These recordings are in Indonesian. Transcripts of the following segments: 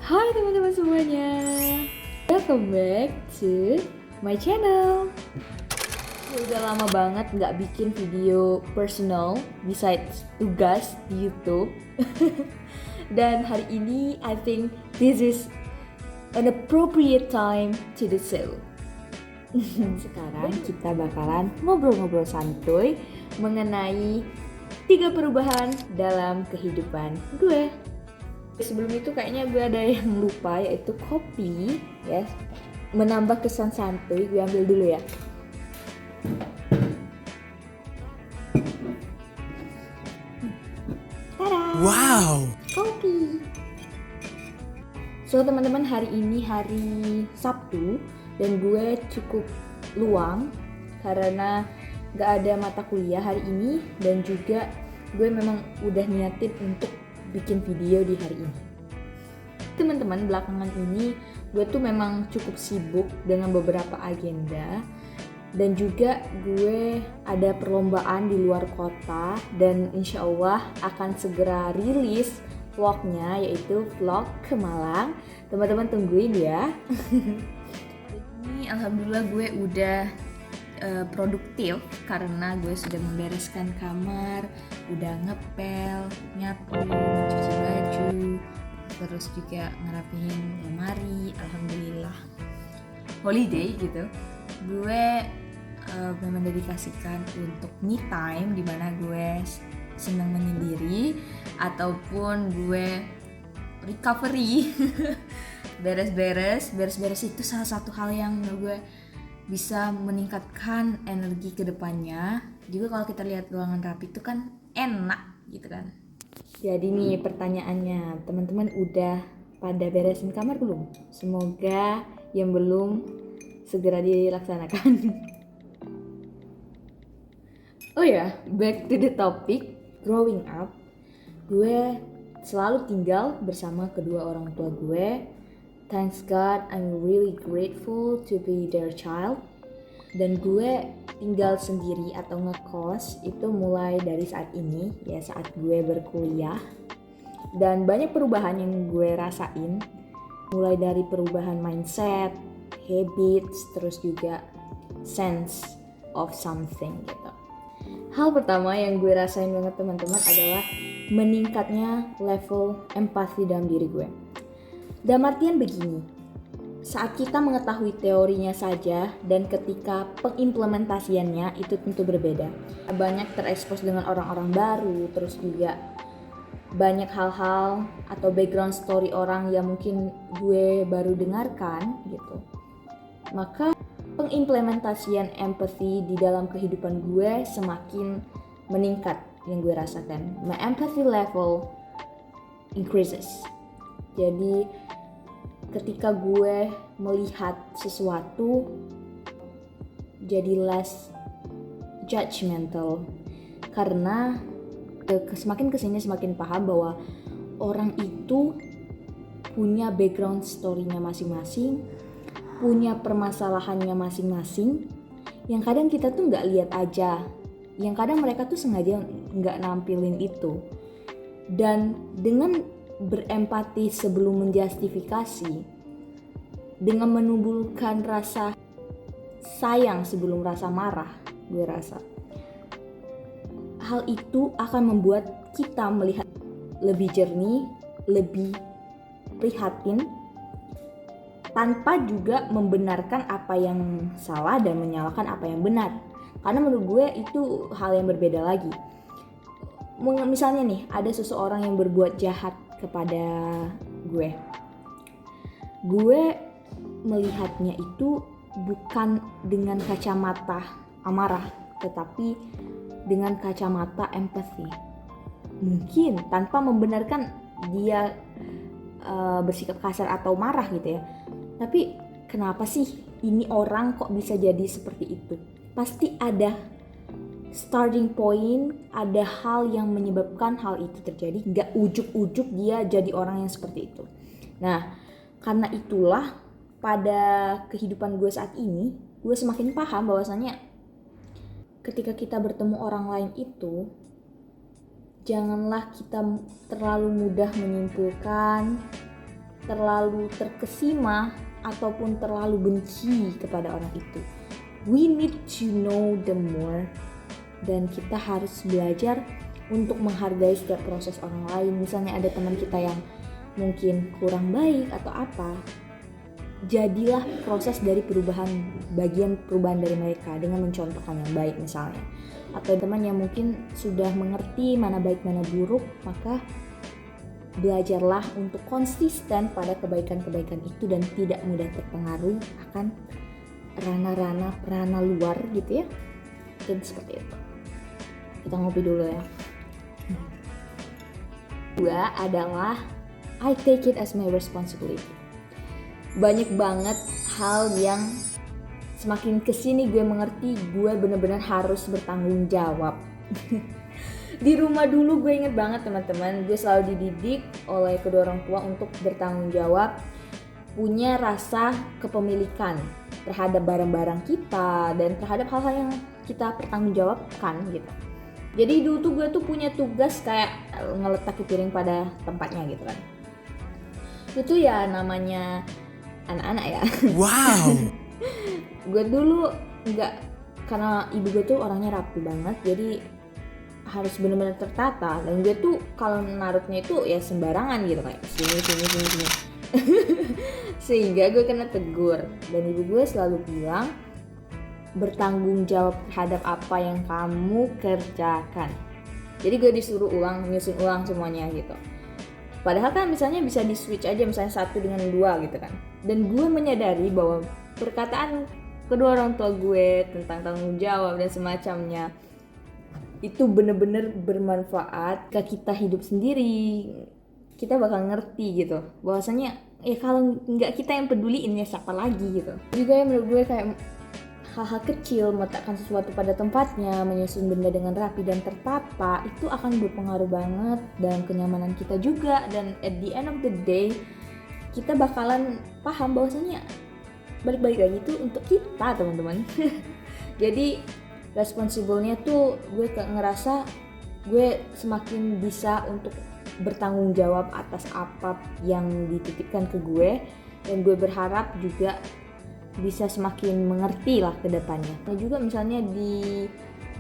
Hai teman-teman semuanya, welcome back to my channel. Udah lama banget nggak bikin video personal besides tugas di YouTube. Dan hari ini I think this is an appropriate time to do so. Sekarang kita bakalan ngobrol-ngobrol santuy mengenai 3 perubahan dalam kehidupan gue. Sebelum itu kayaknya gue ada yang lupa, yaitu kopi ya. Menambah kesan santuy, gue ambil dulu ya. Tada! Wow! Kopi. So teman-teman, hari ini hari Sabtu dan gue cukup luang karena gak ada mata kuliah hari ini, dan juga gue memang udah niatin untuk bikin video di hari ini. Teman-teman, belakangan ini gue tuh memang cukup sibuk dengan beberapa agenda, dan juga gue ada perlombaan di luar kota, dan insya Allah akan segera rilis vlognya, yaitu vlog ke Malang. Teman-teman tungguin ya. Ini alhamdulillah gue udah produktif karena gue sudah membereskan kamar, udah ngepel, nyapu, mencuci baju, terus juga ngerapihin lemari. Alhamdulillah holiday gitu. Gue memang dedikasikan untuk me time, dimana gue senang menyendiri ataupun gue recovery. beres-beres itu salah satu hal yang menurut gue bisa meningkatkan energi ke depannya. Juga kalau kita lihat ruangan rapi itu kan enak gitu kan. Jadi nih pertanyaannya, teman-teman udah pada beresin kamar belum? Semoga yang belum segera dilaksanakan. Oh ya, back to the topic, growing up. Gue selalu tinggal bersama kedua orang tua gue. Thanks God, I'm really grateful to be their child. Dan gue tinggal sendiri atau ngekos itu mulai dari saat ini, ya saat gue berkuliah. Dan banyak perubahan yang gue rasain, mulai dari perubahan mindset, habits, terus juga sense of something gitu. Hal pertama yang gue rasain banget teman-teman adalah meningkatnya level empati dalam diri gue. Dalam artian begini, saat kita mengetahui teorinya saja dan ketika pengimplementasiannya itu tentu berbeda. Banyak terekspos dengan orang-orang baru, terus juga banyak hal-hal atau background story orang yang mungkin gue baru dengarkan gitu. Maka pengimplementasian empathy di dalam kehidupan gue semakin meningkat yang gue rasakan. My empathy level increases. Jadi ketika gue melihat sesuatu jadi less judgmental, karena semakin kesini semakin paham bahwa orang itu punya background story-nya masing-masing, punya permasalahannya masing-masing, yang kadang kita tuh nggak lihat aja, yang kadang mereka tuh sengaja nggak nampilin itu. Dan dengan berempati sebelum menjustifikasi, dengan menumbuhkan rasa sayang sebelum rasa marah, gue rasa hal itu akan membuat kita melihat lebih jernih, lebih prihatin, tanpa juga membenarkan apa yang salah dan menyalahkan apa yang benar. Karena menurut gue itu hal yang berbeda lagi. Misalnya nih, ada seseorang yang berbuat jahat kepada gue melihatnya itu bukan dengan kacamata amarah, tetapi dengan kacamata empathy. Mungkin tanpa membenarkan dia bersikap kasar atau marah gitu ya, tapi kenapa sih ini orang kok bisa jadi seperti itu? Pasti ada starting point, ada hal yang menyebabkan hal itu terjadi. Gak ujuk-ujuk dia jadi orang yang seperti itu. Nah, karena itulah pada kehidupan gue saat ini, gue semakin paham bahwasanya ketika kita bertemu orang lain itu, janganlah kita terlalu mudah menyimpulkan terlalu terkesima ataupun terlalu benci kepada orang itu. We need to know them more, dan kita harus belajar untuk menghargai setiap proses orang lain. Misalnya ada teman kita yang mungkin kurang baik atau apa, jadilah proses dari bagian perubahan dari mereka dengan mencontohkan yang baik misalnya. Atau teman yang mungkin sudah mengerti mana baik mana buruk, maka belajarlah untuk konsisten pada kebaikan-kebaikan itu dan tidak mudah terpengaruh akan ranah luar gitu ya. Mungkin seperti itu. Kita ngopi dulu ya. Dua adalah I take it as my responsibility. Banyak banget hal yang semakin kesini gue mengerti gue benar-benar harus bertanggung jawab. Di rumah dulu gue inget banget teman-teman, gue selalu dididik oleh kedua orang tua untuk bertanggung jawab, punya rasa kepemilikan terhadap barang-barang kita dan terhadap hal-hal yang kita pertanggungjawabkan gitu. Jadi dulu tuh gue tuh punya tugas kayak ngeletak piring pada tempatnya gitu kan. Itu ya namanya anak-anak ya. Wow. Gue dulu karena ibu gue tuh orangnya rapi banget, jadi harus benar-benar tertata, dan gue tuh kalau naruhnya itu ya sembarangan gitu kayak sini. Sehingga gue kena tegur, dan ibu gue selalu bilang bertanggung jawab terhadap apa yang kamu kerjakan. Jadi gue disuruh nyusun ulang semuanya gitu. Padahal kan misalnya bisa di switch aja, misalnya 1 dengan 2 gitu kan. Dan gue menyadari bahwa perkataan kedua orang tua gue tentang tanggung jawab dan semacamnya itu bener-bener bermanfaat ke kita hidup sendiri. Kita bakal ngerti gitu bahwasanya ya kalau nggak kita yang peduliin ya siapa lagi gitu. Juga ya menurut gue kayak hal-hal kecil, meletakkan sesuatu pada tempatnya, menyusun benda dengan rapi dan tertata, itu akan berpengaruh banget dalam kenyamanan kita juga. Dan at the end of the day kita bakalan paham bahwasanya balik-balik lagi itu untuk kita teman-teman. Jadi responsible-nya tuh gue ngerasa gue semakin bisa untuk bertanggung jawab atas apa yang dititipkan ke gue, dan gue berharap juga bisa semakin mengerti lah ke depannya. Nah juga misalnya di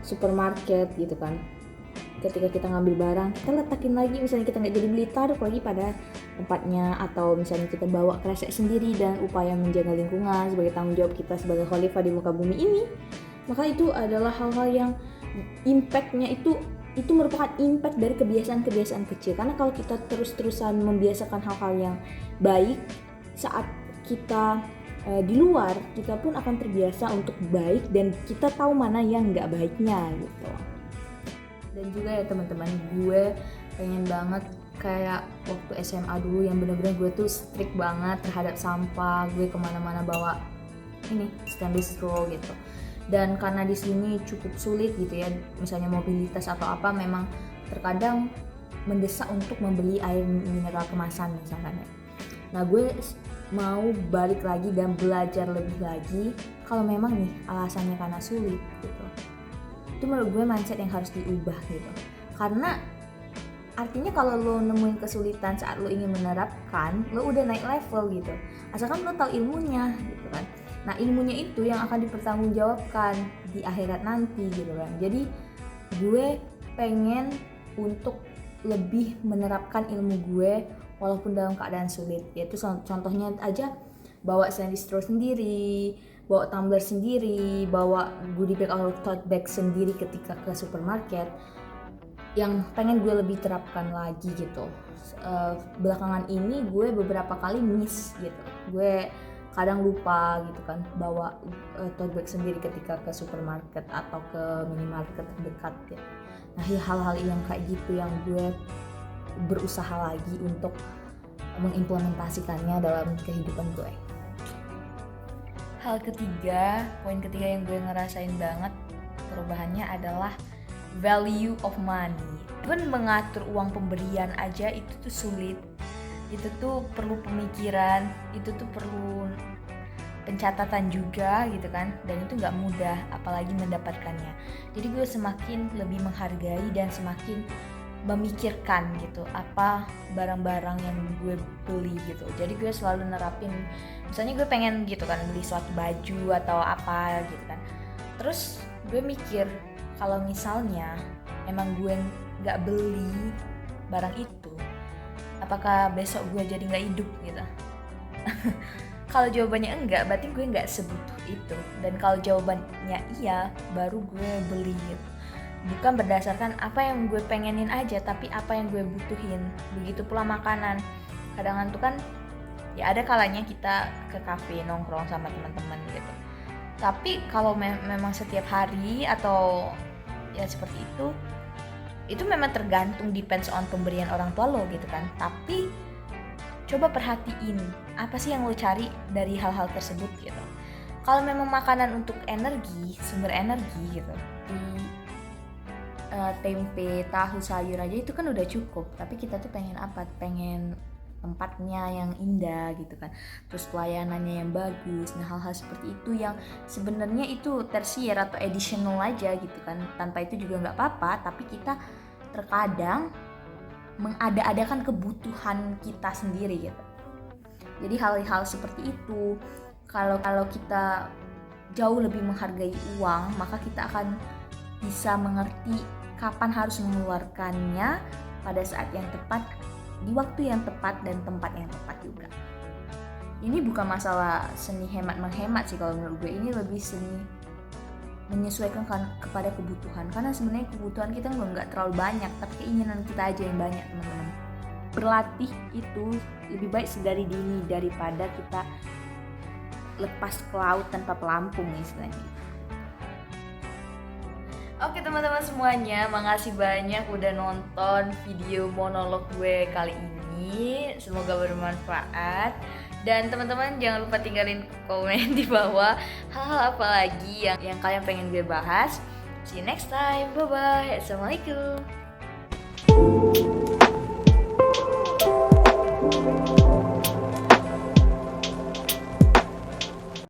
supermarket gitu kan, ketika kita ngambil barang kita letakin lagi, misalnya kita nggak jadi beli, taruh lagi pada tempatnya. Atau misalnya kita bawa kresek sendiri dan upaya menjaga lingkungan sebagai tanggung jawab kita sebagai khalifah di muka bumi ini, maka itu adalah hal-hal yang impact-nya itu merupakan impact dari kebiasaan-kebiasaan kecil. Karena kalau kita terus-terusan membiasakan hal-hal yang baik, saat kita di luar, kita pun akan terbiasa untuk baik dan kita tahu mana yang nggak baiknya gitu. Dan juga ya teman-teman, gue pengen banget kayak waktu SMA dulu yang bener-bener gue tuh strict banget terhadap sampah. Gue kemana-mana bawa ini stainless straw gitu. Dan karena di sini cukup sulit gitu ya, misalnya mobilitas atau apa, memang terkadang mendesak untuk membeli air mineral kemasan misalkan ya. Nah gue mau balik lagi dan belajar lebih lagi kalau memang nih alasannya karena sulit gitu. Itu menurut gue mindset yang harus diubah gitu. Karena artinya kalau lo nemuin kesulitan saat lo ingin menerapkan, lo udah naik level gitu. Asalkan lo tahu ilmunya gitu kan. Nah ilmunya itu yang akan dipertanggungjawabkan di akhirat nanti gitu kan. Jadi gue pengen untuk lebih menerapkan ilmu gue walaupun dalam keadaan sulit. Yaitu contohnya aja bawa stainless straw sendiri, bawa tumbler sendiri, bawa goodie bag atau tote bag sendiri ketika ke supermarket. Yang pengen gue lebih terapkan lagi gitu. Belakangan ini gue beberapa kali miss gitu. Gue kadang lupa gitu kan bawa tote bag sendiri ketika ke supermarket atau ke minimarket terdekat gitu. Nah hal-hal yang kayak gitu yang gue berusaha lagi untuk mengimplementasikannya dalam kehidupan gue. Poin ketiga yang gue ngerasain banget perubahannya adalah value of money. Even mengatur uang pemberian aja itu tuh sulit. Itu tuh perlu pemikiran, itu tuh perlu pencatatan juga gitu kan, dan itu nggak mudah apalagi mendapatkannya. Jadi gue semakin lebih menghargai dan semakin memikirkan gitu apa barang-barang yang gue beli gitu. Jadi gue selalu nerapin, misalnya gue pengen gitu kan beli suatu baju atau apa gitu kan, terus gue mikir kalau misalnya emang gue nggak beli barang itu, apakah besok gue jadi nggak hidup gitu. Kalau jawabannya enggak, berarti gue nggak sebutuh itu. Dan kalau jawabannya iya, baru gue beli gitu. Bukan berdasarkan apa yang gue pengenin aja, tapi apa yang gue butuhin. Begitu pula makanan. Kadang tuh kan ya ada kalanya kita ke kafe nongkrong sama teman-teman gitu. Tapi kalau memang setiap hari atau ya seperti itu memang tergantung, depends on pemberian orang tua lo gitu kan. Tapi coba perhatiin apa sih yang lo cari dari hal-hal tersebut gitu. Kalau memang makanan untuk energi, sumber energi gitu, tempe, tahu, sayur aja itu kan udah cukup. Tapi kita tuh pengen apa? Pengen tempatnya yang indah gitu kan, terus pelayanannya yang bagus. Nah, hal-hal seperti itu yang sebenarnya itu tersier atau additional aja gitu kan, tanpa itu juga nggak apa-apa. Tapi kita terkadang mengada-adakan kebutuhan kita sendiri gitu. Jadi hal-hal seperti itu, kalau kita jauh lebih menghargai uang, maka kita akan bisa mengerti kapan harus mengeluarkannya pada saat yang tepat, di waktu yang tepat, dan tempat yang tepat juga. Ini bukan masalah seni hemat menghemat sih kalau menurut gue, ini lebih seni menyesuaikan kepada kebutuhan. Karena sebenarnya kebutuhan kita nggak terlalu banyak, tapi keinginan kita aja yang banyak, teman-teman. Berlatih itu lebih baik sedari dini daripada kita lepas ke laut tanpa pelampung istilahnya. Oke teman-teman semuanya, makasih banyak udah nonton video monolog gue kali ini. Semoga bermanfaat. Dan teman-teman jangan lupa tinggalin komen di bawah hal-hal apa lagi yang kalian pengen gue bahas. See you next time. Bye bye. Assalamualaikum.